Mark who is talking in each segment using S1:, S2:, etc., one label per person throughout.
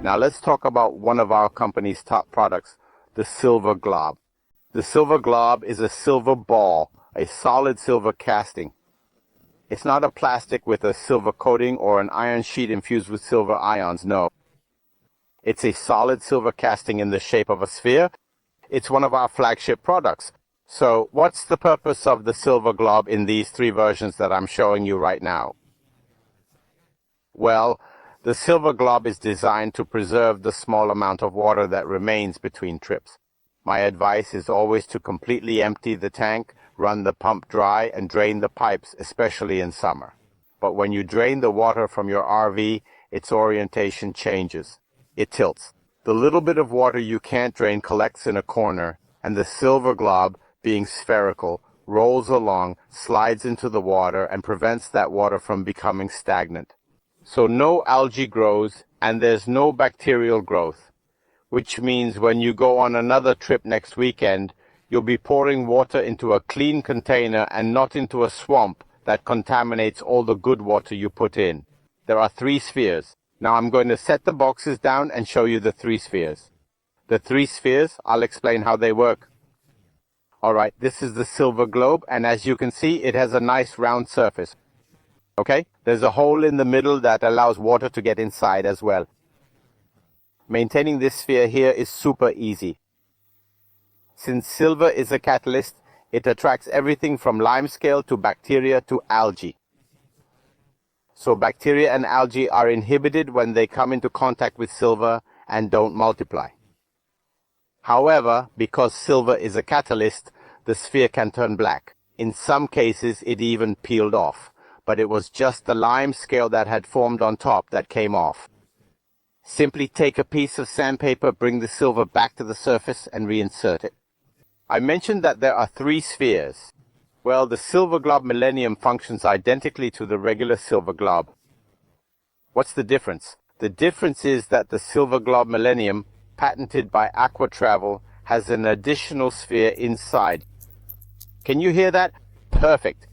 S1: Now let's talk about one of our company's top products, the silver glob. The silver glob is a silver ball, a solid silver casting. It's not a plastic with a silver coating or an iron sheet infused with silver ions, no. It's a solid silver casting in the shape of a sphere. It's one of our flagship products. So what's the purpose of the silver glob in these three versions that I'm showing you right now? Well, the silver glob is designed to preserve the small amount of water that remains between trips. My advice is always to completely empty the tank, run the pump dry, and drain the pipes, especially in summer. But when you drain the water from your RV, its orientation changes. It tilts. The little bit of water you can't drain collects in a corner, and the silver glob, being spherical, rolls along, slides into the water, and prevents that water from becoming stagnant. So no algae grows, and there's no bacterial growth, which means when you go on another trip next weekend, you'll be pouring water into a clean container and not into a swamp that contaminates all the good water you put in. There are 3 spheres. Now I'm going to set the boxes down and show you the 3 spheres. The 3 spheres, I'll explain how they work. Alright, this is the silver globe, and as you can see, it has a nice round surface. Okay, there's a hole in the middle that allows water to get inside as well. Maintaining this sphere here is super easy. Since silver is a catalyst, it attracts everything from limescale to bacteria to algae. So bacteria and algae are inhibited when they come into contact with silver and don't multiply. However, because silver is a catalyst, the sphere can turn black. In some cases, it even peeled off, but it was just the limescale that had formed on top that came off. Simply take a piece of sandpaper, bring the silver back to the surface, and reinsert it. I mentioned that there are 3 spheres. Well, the silver glob Millennium functions identically to the regular silver glob. What's the difference? The difference is that the silver glob Millennium, patented by Aqua Travel, has an additional sphere inside. Can you hear that? Perfect.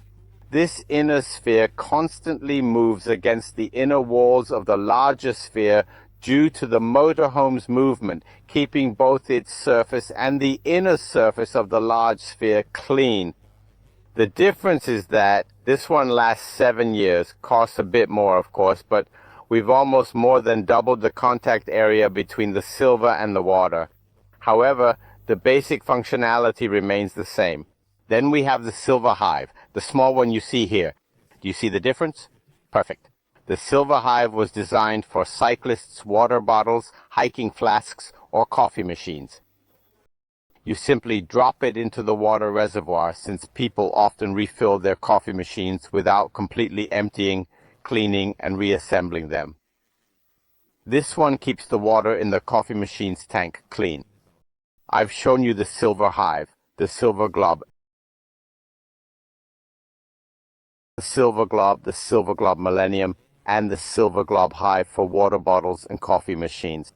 S1: This inner sphere constantly moves against the inner walls of the larger sphere due to the motorhome's movement, keeping both its surface and the inner surface of the large sphere clean. The difference is that this one lasts 7 years, costs a bit more of course, but we've almost more than doubled the contact area between the silver and the water. However, the basic functionality remains the same. Then we have the silver Hive, the small one you see here. Do you see the difference? Perfect. The silver Hive was designed for cyclists' water bottles, hiking flasks, or coffee machines. You simply drop it into the water reservoir, since people often refill their coffee machines without completely emptying, cleaning, and reassembling them. This one keeps the water in the coffee machine's tank clean. I've shown you the silver Hive, the silver glob, the silver glob Millennium, and the silver glob Hive for water bottles and coffee machines.